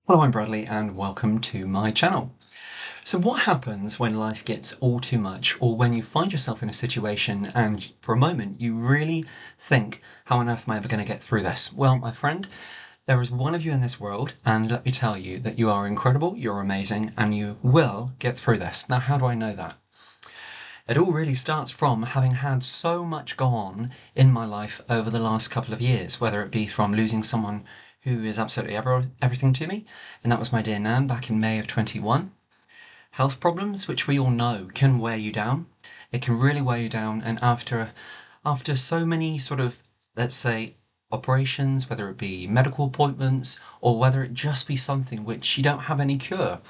Hello, I'm Bradley and welcome to my channel. So what happens when life gets all too much, or when you find yourself in a situation and for a moment you really think, how on earth am I ever going to get through this? Well, my friend, there is one of you in this world, and let me tell you that you are incredible, you're amazing, and you will get through this. Now, how do I know that? It all really starts from having had so much go on in my life over the last couple of years, whether it be from losing someone who is absolutely everything to me, and that was my dear Nan back in May of 21. Health problems, which we all know can wear you down. It can really wear you down, and after so many sort of, let's say, operations, whether it be medical appointments or whether it just be something which you don't have any cure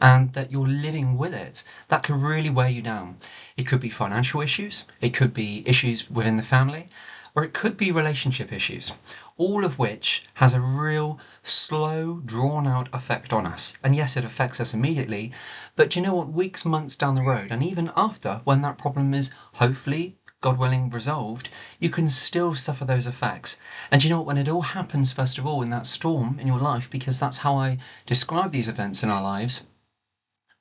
and that you're living with it, that can really wear you down. It could be financial issues, it could be issues within the family, or it could be relationship issues, all of which has a real slow, drawn out effect on us. And yes, it affects us immediately, but you know what, weeks, months down the road, and even after, when that problem is hopefully, God willing, resolved, you can still suffer those effects. And you know what, when it all happens, first of all, in that storm in your life, because that's how I describe these events in our lives,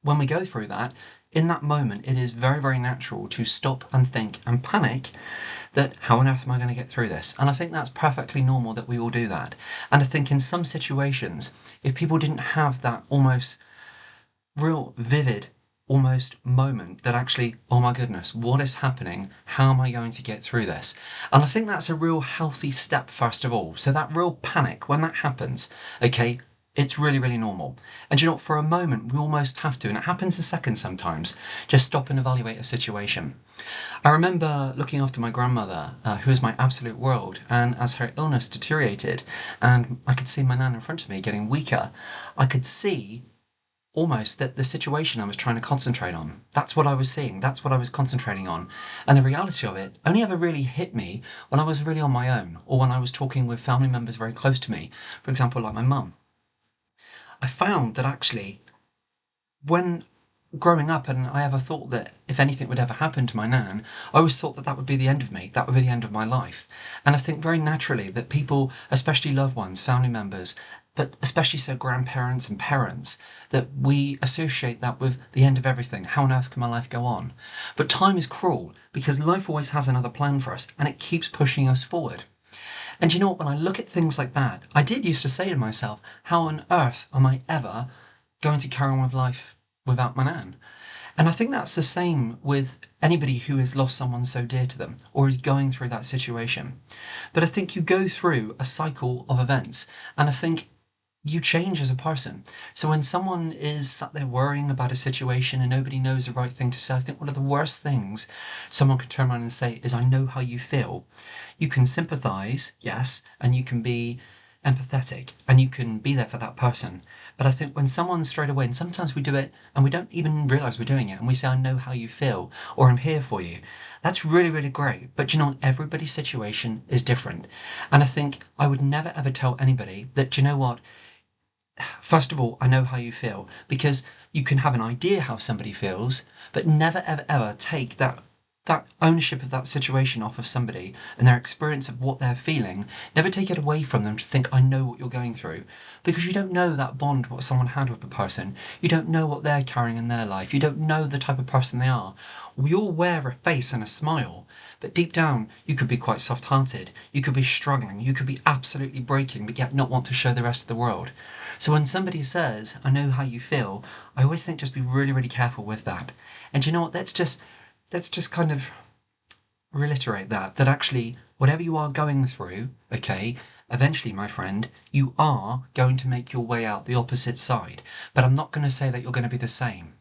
when we go through that, in that moment, it is very, very natural to stop and think and panic that how on earth am I going to get through this? And I think that's perfectly normal that we all do that. And I think in some situations, if people didn't have that almost real vivid almost moment that actually, oh my goodness, what is happening? How am I going to get through this? And I think that's a real healthy step, first of all. So that real panic, when that happens, okay, it's really, really normal. And you know what, for a moment, we almost have to, and it happens in seconds sometimes, just stop and evaluate a situation. I remember looking after my grandmother, who is my absolute world, and as her illness deteriorated, and I could see my nan in front of me getting weaker, I could see almost that the situation I was trying to concentrate on. That's what I was seeing, that's what I was concentrating on. And the reality of it only ever really hit me when I was really on my own, or when I was talking with family members very close to me, for example, like my mum. I found that actually, when growing up and I ever thought that if anything would ever happen to my nan, I always thought that that would be the end of me, that would be the end of my life. And I think very naturally that people, especially loved ones, family members, but especially so grandparents and parents, that we associate that with the end of everything. How on earth can my life go on? But time is cruel because life always has another plan for us and it keeps pushing us forward. And you know what, when I look at things like that, I did used to say to myself, how on earth am I ever going to carry on with life without my nan? And I think that's the same with anybody who has lost someone so dear to them or is going through that situation. But I think you go through a cycle of events, and I think you change as a person. So when someone is sat there worrying about a situation and nobody knows the right thing to say, I think one of the worst things someone can turn around and say is, I know how you feel. You can sympathise, yes, and you can be empathetic and you can be there for that person. But I think when someone straight away, and sometimes we do it and we don't even realise we're doing it, and we say, I know how you feel, or I'm here for you. That's really, really great. But you know, everybody's situation is different. And I think I would never ever tell anybody that, you know what, first of all, I know how you feel, because you can have an idea how somebody feels, but never ever ever take that ownership of that situation off of somebody and their experience of what they're feeling. Never take it away from them to think, I know what you're going through, because you don't know that bond what someone had with a person. You don't know what they're carrying in their life. You don't know the type of person they are. We all wear a face and a smile, but deep down you could be quite soft-hearted, you could be struggling, you could be absolutely breaking, but yet not want to show the rest of the world. So when somebody says, I know how you feel, I always think just be really, really careful with that. And you know what, let's just kind of reiterate that actually, whatever you are going through, okay, eventually, my friend, you are going to make your way out the opposite side. But I'm not going to say that you're going to be the same.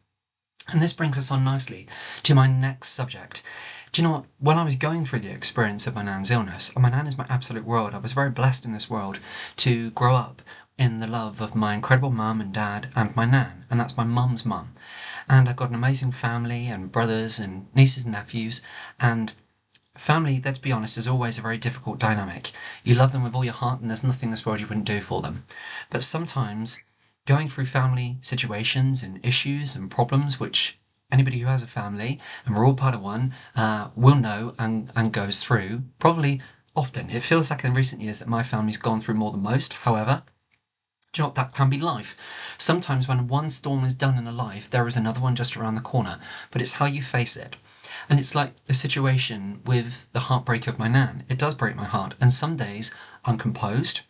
And this brings us on nicely to my next subject. Do you know what? When I was going through the experience of my nan's illness, and my nan is my absolute world, I was very blessed in this world to grow up in the love of my incredible mum and dad and my nan, and that's my mum's mum. And I've got an amazing family and brothers and nieces and nephews, and family, let's be honest, is always a very difficult dynamic. You love them with all your heart and there's nothing in this world you wouldn't do for them. But sometimes going through family situations and issues and problems, which anybody who has a family, and we're all part of one, will know and goes through, probably often. It feels like in recent years that my family's gone through more than most. However, Do you know what? That can be life. Sometimes when one storm is done in a life, there is another one just around the corner, but it's how you face it. And it's like the situation with the heartbreak of my nan. It does break my heart, and some days I'm composed,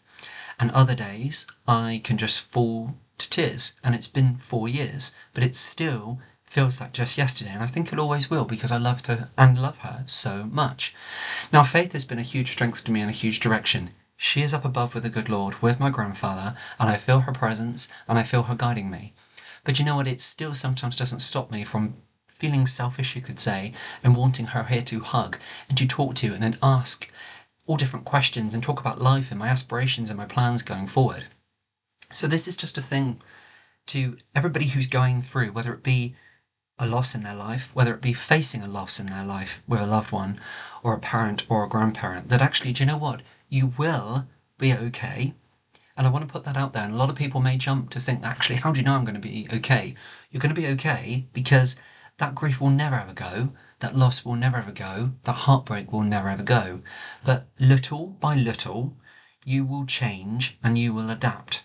and other days I can just fall to tears. And it's been 4 years, but it still feels like just yesterday, and I think it always will, because I loved her and love her so much. Now, Faith has been a huge strength to me and a huge direction. She is up above with the good Lord, with my grandfather, and I feel her presence, and I feel her guiding me. But you know what? It still sometimes doesn't stop me from feeling selfish, you could say, and wanting her here to hug and to talk to and then ask all different questions and talk about life and my aspirations and my plans going forward. So this is just a thing to everybody who's going through, whether it be a loss in their life, whether it be facing a loss in their life with a loved one or a parent or a grandparent, that actually, do you know what? You will be okay. And I want to put that out there. And a lot of people may jump to think, actually, how do you know I'm going to be okay? You're going to be okay because that grief will never ever go. That loss will never ever go. That heartbreak will never ever go. But little by little, you will change and you will adapt.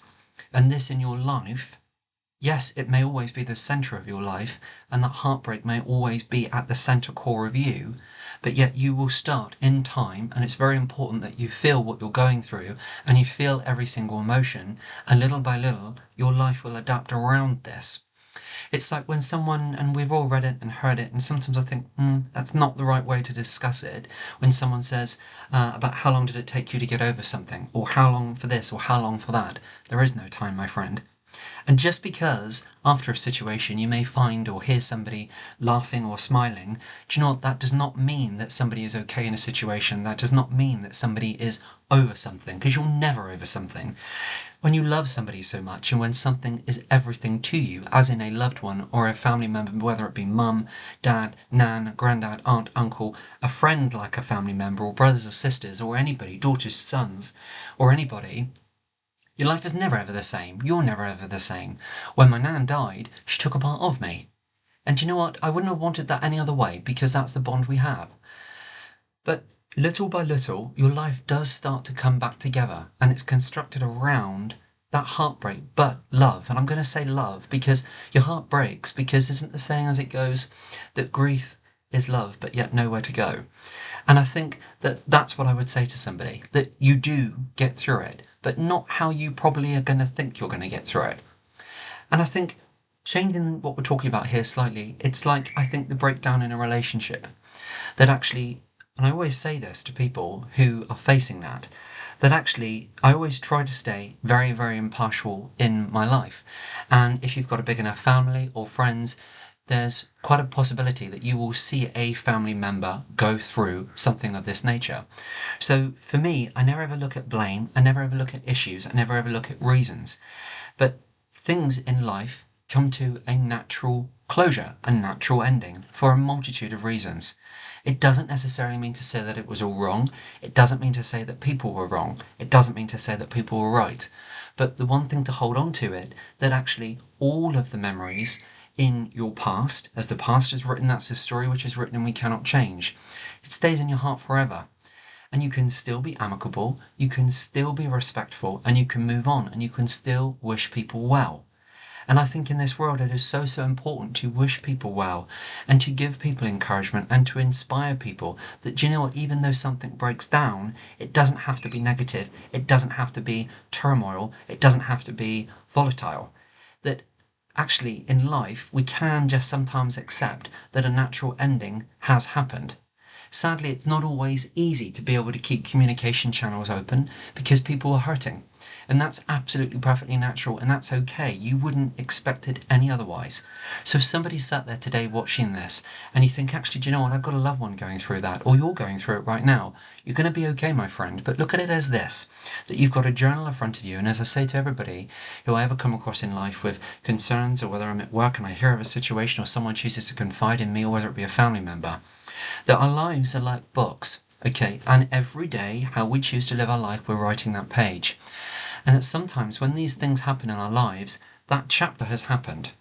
And this in your life, yes, it may always be the centre of your life, and that heartbreak may always be at the centre core of you, but yet you will start in time, and it's very important that you feel what you're going through, and you feel every single emotion, and little by little, your life will adapt around this. It's like when someone, and we've all read it and heard it, and sometimes I think, that's not the right way to discuss it, when someone says about how long did it take you to get over something, or how long for this, or how long for that. There is no time, my friend. And just because after a situation you may find or hear somebody laughing or smiling, do you know what? That does not mean that somebody is okay in a situation. That does not mean that somebody is over something, because you're never over something. When you love somebody so much, and when something is everything to you, as in a loved one or a family member, whether it be mum, dad, nan, granddad, aunt, uncle, a friend like a family member, or brothers or sisters, or anybody, daughters, sons, or anybody, your life is never ever the same. You're never ever the same. When my nan died, she took a part of me. And do you know what? I wouldn't have wanted that any other way, because that's the bond we have. But little by little, your life does start to come back together, and it's constructed around that heartbreak, but love. And I'm going to say love because your heart breaks, because isn't the saying as it goes that grief is love, but yet nowhere to go. And I think that that's what I would say to somebody, that you do get through it, but not how you probably are going to think you're going to get through it. And I think changing what we're talking about here slightly, it's like, I think, the breakdown in a relationship. That actually, and I always say this to people who are facing that actually I always try to stay very, very impartial in my life. And if you've got a big enough family or friends, there's quite a possibility that you will see a family member go through something of this nature. So for me, I never ever look at blame, I never ever look at issues, I never ever look at reasons. But things in life come to a natural closure, a natural ending, for a multitude of reasons. It doesn't necessarily mean to say that it was all wrong. It doesn't mean to say that people were wrong. It doesn't mean to say that people were right. But the one thing to hold on to it, that actually all of the memories in your past, as the past is written, that's a story which is written and we cannot change. It stays in your heart forever. And you can still be amicable, you can still be respectful, and you can move on, and you can still wish people well. And I think in this world it is so, so important to wish people well, and to give people encouragement, and to inspire people that, do you know what, even though something breaks down, it doesn't have to be negative, it doesn't have to be turmoil, it doesn't have to be volatile. That actually in life we can just sometimes accept that a natural ending has happened. Sadly, it's not always easy to be able to keep communication channels open because people are hurting. And that's absolutely perfectly natural, and that's okay. You wouldn't expect it any otherwise. So if somebody sat there today watching this and you think, actually, do you know what, I've got a loved one going through that, or you're going through it right now, you're going to be okay, my friend. But look at it as this, that you've got a journal in front of you. And as I say to everybody who I ever come across in life with concerns, or whether I'm at work and I hear of a situation or someone chooses to confide in me, or whether it be a family member, that our lives are like books, okay? And every day, how we choose to live our life, we're writing that page. And that sometimes when these things happen in our lives, that chapter has happened.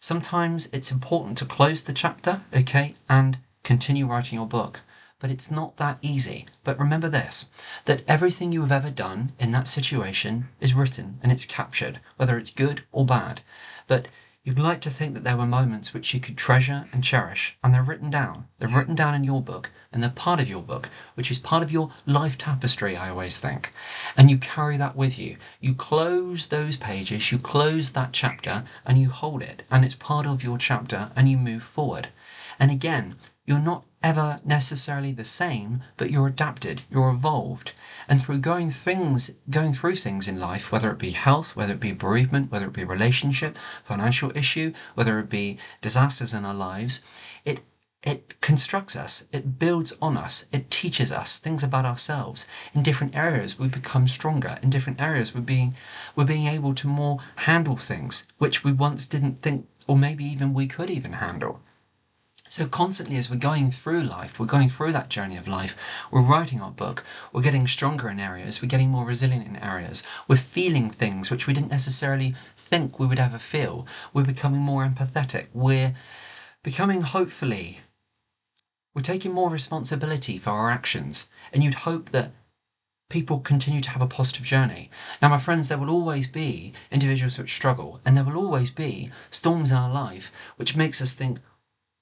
Sometimes it's important to close the chapter, okay, and continue writing your book. but it's not that easy. But remember this, that everything you have ever done in that situation is written and it's captured, whether it's good or bad. But you'd like to think that there were moments which you could treasure and cherish, and they're written down. They're written down in your book, and they're part of your book, which is part of your life tapestry, I always think. And you carry that with you. You close those pages, you close that chapter, and you hold it, and it's part of your chapter, and you move forward. And again, you're not ever necessarily the same, but you're adapted, you're evolved. And through going through things in life, whether it be health, whether it be bereavement, whether it be relationship, financial issue, whether it be disasters in our lives, it constructs us, it builds on us, it teaches us things about ourselves. In different areas we become stronger, in different areas we're being able to more handle things which we once didn't think, or maybe even we could even handle. So constantly as we're going through life, we're going through that journey of life, we're writing our book, we're getting stronger in areas, we're getting more resilient in areas, we're feeling things which we didn't necessarily think we would ever feel, we're becoming more empathetic, we're becoming, hopefully, we're taking more responsibility for our actions, and you'd hope that people continue to have a positive journey. Now, my friends, there will always be individuals which struggle, and there will always be storms in our life which makes us think,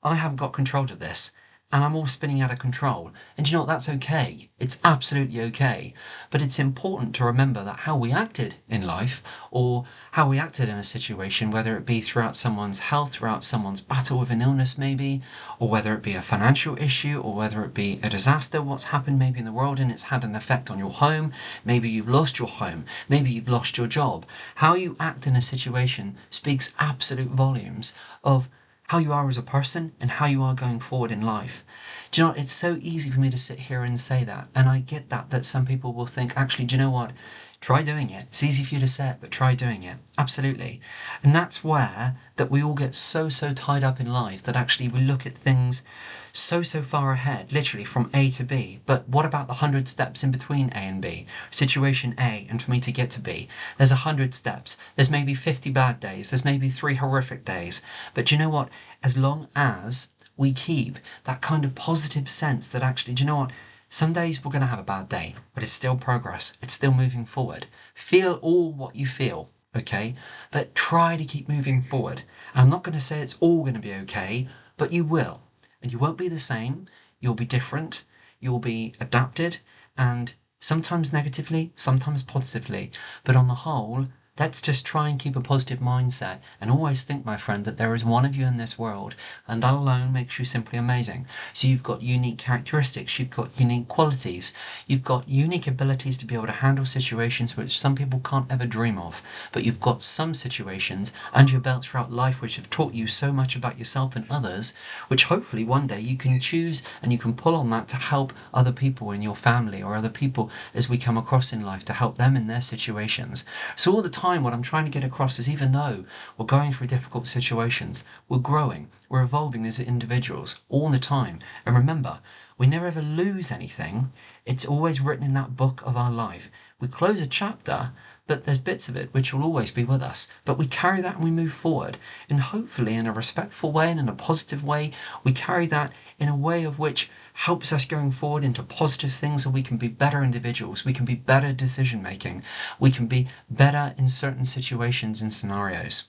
I haven't got control of this, and I'm all spinning out of control. And you know what? That's okay. It's absolutely okay. But it's important to remember that how we acted in life, or how we acted in a situation, whether it be throughout someone's health, throughout someone's battle with an illness maybe, or whether it be a financial issue, or whether it be a disaster, what's happened maybe in the world and it's had an effect on your home, maybe you've lost your home, maybe you've lost your job. How you act in a situation speaks absolute volumes of how you are as a person and how you are going forward in life. Do you know what? It's so easy for me to sit here and say that, and I get that some people will think, actually, do you know what? Try doing it. It's easy for you to say it, but try doing it. Absolutely. And that's where that we all get so tied up in life that actually we look at things so far ahead, literally from A to B. But what about the 100 steps in between A and B? Situation A, and for me to get to B, there's 100 steps. There's maybe 50 bad days. There's maybe 3 horrific days. But do you know what? As long as we keep that kind of positive sense that actually, do you know what? Some days we're going to have a bad day, but it's still progress. It's still moving forward. Feel all what you feel, okay? But try to keep moving forward. And I'm not going to say it's all going to be okay, but you will. And you won't be the same. You'll be different. You'll be adapted, and sometimes negatively, sometimes positively. But on the whole, let's just try and keep a positive mindset and always think, my friend, that there is one of you in this world, and that alone makes you simply amazing. So you've got unique characteristics, you've got unique qualities, you've got unique abilities to be able to handle situations which some people can't ever dream of. But you've got some situations under your belt throughout life which have taught you so much about yourself and others, which hopefully one day you can choose and you can pull on that to help other people in your family or other people as we come across in life, to help them in their situations. So all the time, what I'm trying to get across is, even though we're going through difficult situations, we're growing, we're evolving as individuals all the time. And remember, we never ever lose anything. It's always written in that book of our life. We close a chapter, but there's bits of it which will always be with us. But we carry that and we move forward. And hopefully in a respectful way and in a positive way, we carry that in a way of which helps us going forward into positive things, so we can be better individuals, we can be better decision making, we can be better in certain situations and scenarios.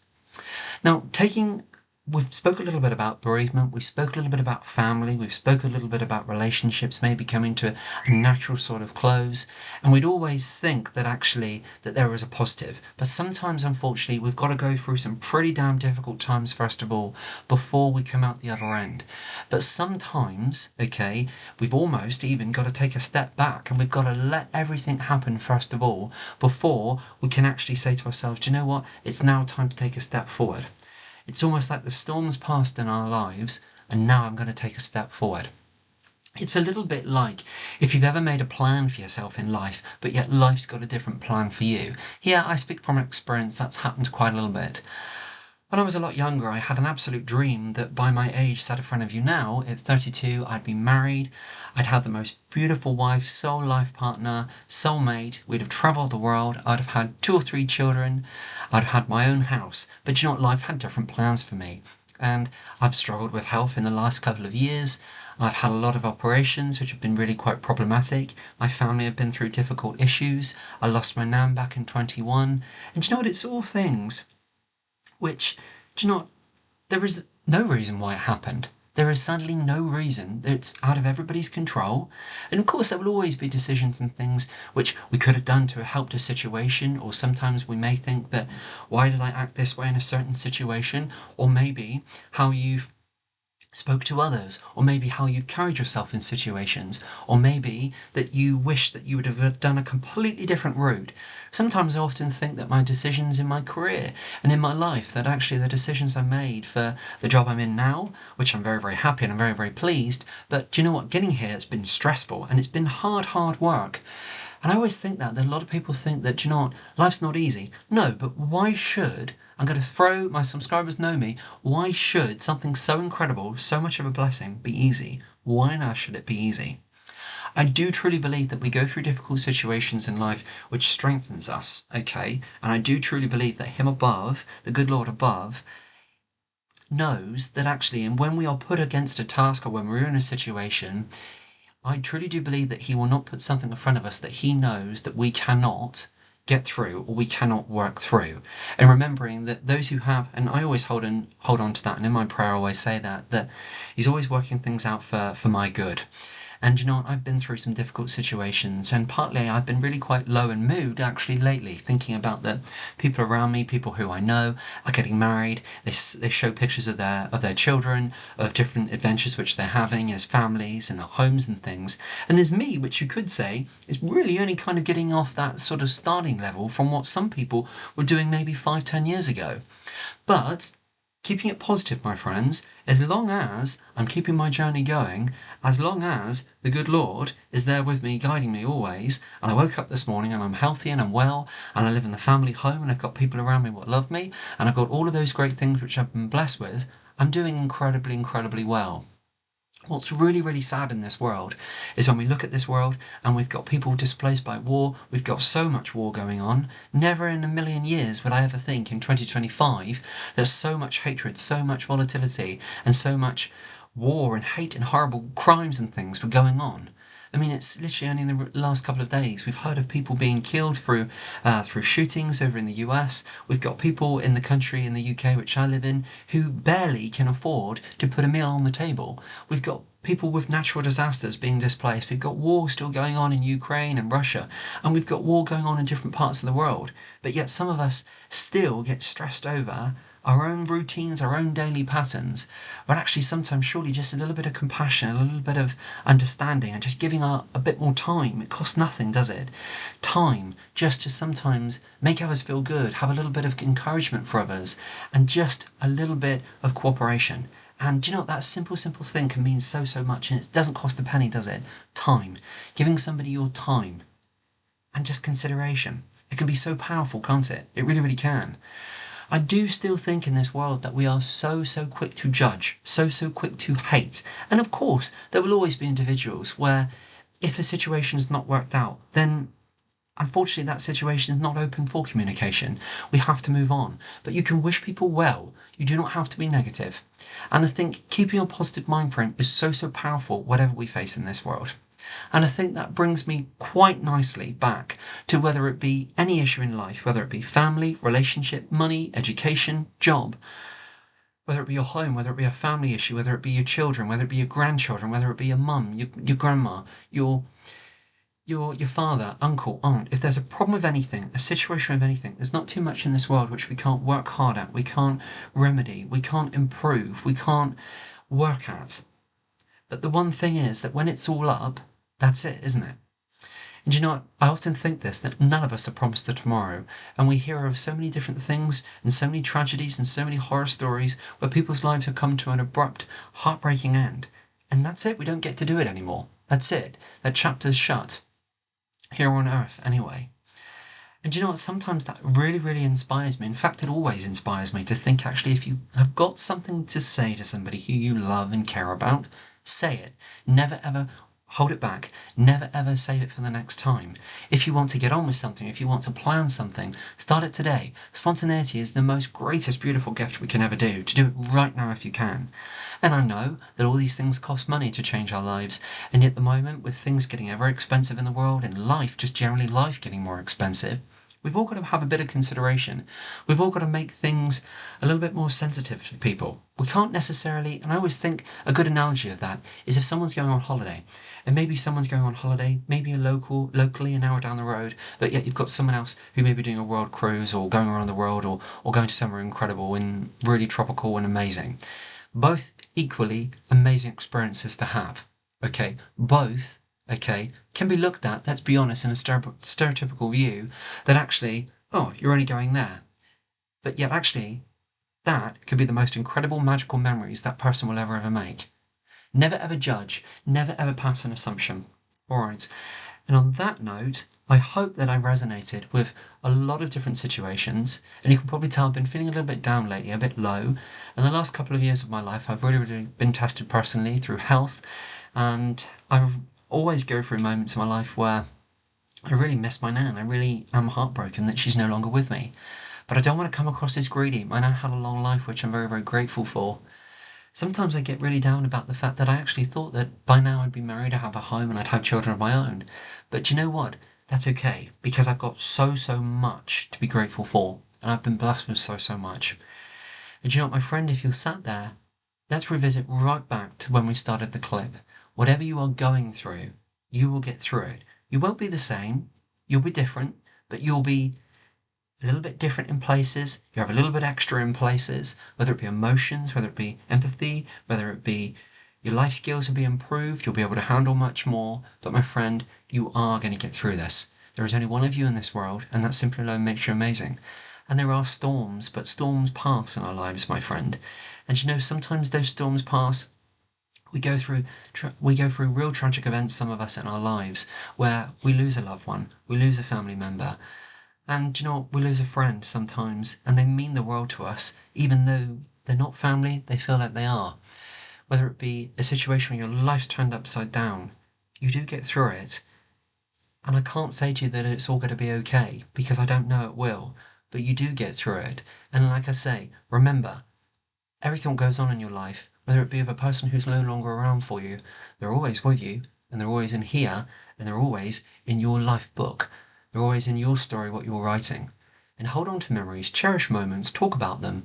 Now, we've spoke a little bit about bereavement, we've spoke a little bit about family, we've spoke a little bit about relationships maybe coming to a natural sort of close, and we'd always think that actually that there is a positive. But sometimes, unfortunately, we've got to go through some pretty damn difficult times first of all before we come out the other end. But sometimes, okay, we've almost even got to take a step back, and we've got to let everything happen first of all before we can actually say to ourselves, do you know what, it's now time to take a step forward. It's almost like the storm's passed in our lives, and now I'm going to take a step forward. It's a little bit like if you've ever made a plan for yourself in life, but yet life's got a different plan for you. Yeah, I speak from experience, that's happened quite a little bit. When I was a lot younger, I had an absolute dream that by my age sat in front of you now, at 32, I'd be married, I'd have the most beautiful wife, soul life partner, soulmate, we'd have travelled the world, I'd have had 2 or 3 children, I'd have had my own house. But you know what, life had different plans for me. and I've struggled with health in the last couple of years. I've had a lot of operations which have been really quite problematic. My family have been through difficult issues. I lost my nan back in 21. And do you know what? It's all things which, do you know what? There is no reason why it happened. There is sadly no reason. It's out of everybody's control. And of course, there will always be decisions and things which we could have done to have helped a situation, or sometimes we may think that, why did I act this way in a certain situation? Or maybe how you've spoke to others, or maybe how you carried yourself in situations, or maybe that you wish that you would have done a completely different route. Sometimes I often think that my decisions in my career and in my life, that actually the decisions I made for the job I'm in now, which I'm very, very happy and I'm very, very pleased, but do you know what? Getting here has been stressful and it's been hard work. And I always think that a lot of people think that, do you know what, life's not easy. No, but why should, I'm going to throw, my subscribers know me, why should something so incredible, so much of a blessing, be easy? Why on earth should it be easy? I do truly believe that we go through difficult situations in life which strengthens us, okay? And I do truly believe that Him above, the good Lord above, knows that actually, and when we are put against a task or when we're in a situation, I truly do believe that He will not put something in front of us that He knows that we cannot get through or we cannot work through. And remembering that those who have, and I always hold on to that, and in my prayer I always say that He's always working things out for my good. And you know what, I've been through some difficult situations, and partly I've been really quite low in mood actually lately, thinking about the people around me, people who I know are getting married. They show pictures of their children, of different adventures which they're having as families and their homes and things. And there's me, which you could say is really only kind of getting off that sort of starting level from what some people were doing maybe 5-10 years ago. But keeping it positive, my friends, as long as I'm keeping my journey going, as long as the good Lord is there with me, guiding me always, and I woke up this morning and I'm healthy and I'm well, and I live in the family home and I've got people around me that love me, and I've got all of those great things which I've been blessed with, I'm doing incredibly well. What's really sad in this world is when we look at this world and we've got people displaced by war, we've got so much war going on. Never in a million years would I ever think in 2025 there's so much hatred, so much volatility, and so much war and hate and horrible crimes and things were going on. I mean, it's literally only in the last couple of days we've heard of people being killed through shootings over in the US. We've got people in the country, in the UK, which I live in, who barely can afford to put a meal on the table. We've got people with natural disasters being displaced. We've got war still going on in Ukraine and Russia, and we've got war going on in different parts of the world. But yet some of us still get stressed over our own routines, our own daily patterns, but actually sometimes surely just a little bit of compassion, a little bit of understanding, and just giving a bit more time. It costs nothing, does it? Time, just to sometimes make others feel good, have a little bit of encouragement for others, and just a little bit of cooperation. And do you know what, that simple thing can mean so much, and it doesn't cost a penny, does it? Time. Giving somebody your time, and just consideration. It can be so powerful, can't it? It really can. I do still think in this world that we are so quick to judge, so quick to hate. And of course, there will always be individuals where if a situation has not worked out, then unfortunately that situation is not open for communication. We have to move on. But you can wish people well. You do not have to be negative. And I think keeping a positive mind frame is so powerful whatever we face in this world. And I think that brings me quite nicely back to whether it be any issue in life, whether it be family, relationship, money, education, job, whether it be your home, whether it be a family issue, whether it be your children, whether it be your grandchildren, whether it be your mum, your grandma, your father, uncle, aunt. If there's a problem with anything, a situation with anything, there's not too much in this world which we can't work hard at, we can't remedy, we can't improve, we can't work at. But the one thing is that when it's all up, that's it, isn't it? And you know what? I often think this, that none of us are promised a tomorrow, and we hear of so many different things and so many tragedies and so many horror stories where people's lives have come to an abrupt, heartbreaking end. And that's it, we don't get to do it anymore. That's it. That chapter's shut. Here on Earth, anyway. And you know what? Sometimes that really inspires me. In fact, it always inspires me to think actually if you have got something to say to somebody who you love and care about, say it. Never ever hold it back. Never ever save it for the next time. If you want to get on with something, if you want to plan something, start it today. Spontaneity is the most greatest, beautiful gift we can ever do. To do it right now if you can. And I know that all these things cost money to change our lives, and yet at the moment, with things getting ever expensive in the world, and life, just generally life getting more expensive, we've all got to have a bit of consideration. We've all got to make things a little bit more sensitive for people. We can't necessarily, and I always think a good analogy of that is if someone's going on holiday, and maybe someone's going on holiday, maybe locally an hour down the road, but yet you've got someone else who may be doing a world cruise or going around the world or going to somewhere incredible and really tropical and amazing. Both equally amazing experiences to have. Okay, both, okay, can be looked at, let's be honest, in a stereotypical view that actually, oh, you're only going there. But yet actually, that could be the most incredible magical memories that person will ever make. Never ever judge, never ever pass an assumption. Alright, and on that note, I hope that I resonated with a lot of different situations, and you can probably tell I've been feeling a little bit down lately, a bit low. And the last couple of years of my life, I've really been tested personally through health, and I've always go through moments in my life where I really miss my nan. I really am heartbroken that she's no longer with me. But I don't want to come across as greedy. My nan had a long life, which I'm very grateful for. Sometimes I get really down about the fact that I actually thought that by now I'd be married, I'd have a home, and I'd have children of my own. But you know what? That's okay, because I've got so much to be grateful for, and I've been blessed with so much. And you know what, my friend, if you're sat there, let's revisit right back to when we started the clip. Whatever you are going through, you will get through it. You won't be the same, you'll be different, but you'll be a little bit different in places, you have a little bit extra in places, whether it be emotions, whether it be empathy, whether it be your life skills will be improved, you'll be able to handle much more. But my friend, you are going to get through this. There is only one of you in this world, and that simply alone makes you amazing. And there are storms, but storms pass in our lives, my friend. And you know, sometimes those storms pass. We go through real tragic events, some of us in our lives, where we lose a loved one, we lose a family member. And you know what, we lose a friend sometimes, and they mean the world to us, even though they're not family, they feel like they are. Whether it be a situation where your life's turned upside down, you do get through it. And I can't say to you that it's all going to be okay, because I don't know it will, but you do get through it. And like I say, remember, everything goes on in your life, whether it be with a person who's no longer around for you, they're always with you, and they're always in here, and they're always in your life book. They're always in your story, what you're writing. And hold on to memories, cherish moments, talk about them.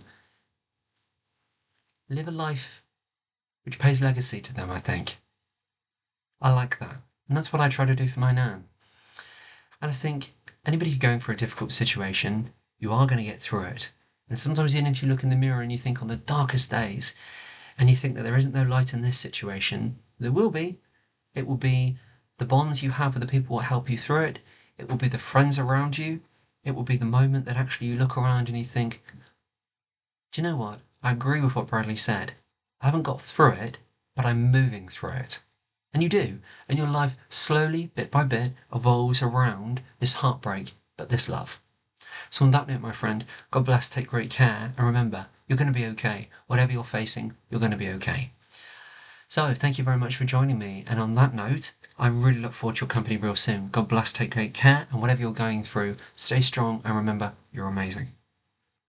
Live a life which pays legacy to them, I think. I like that. And that's what I try to do for my nan. And I think anybody who's going through a difficult situation, you are going to get through it. And sometimes even if you look in the mirror and you think on the darkest days, and you think that there isn't no light in this situation, there will be. It will be the bonds you have with the people that help you through it. It will be the friends around you. It will be the moment that actually you look around and you think, do you know what? I agree with what Bradley said. I haven't got through it, but I'm moving through it. And you do. And your life slowly, bit by bit, evolves around this heartbreak, but this love. So on that note, my friend, God bless, take great care, and remember, you're going to be okay. Whatever you're facing, you're going to be okay. So thank you very much for joining me, and on that note, I really look forward to your company real soon. God bless, take great care, and whatever you're going through, stay strong, and remember, you're amazing.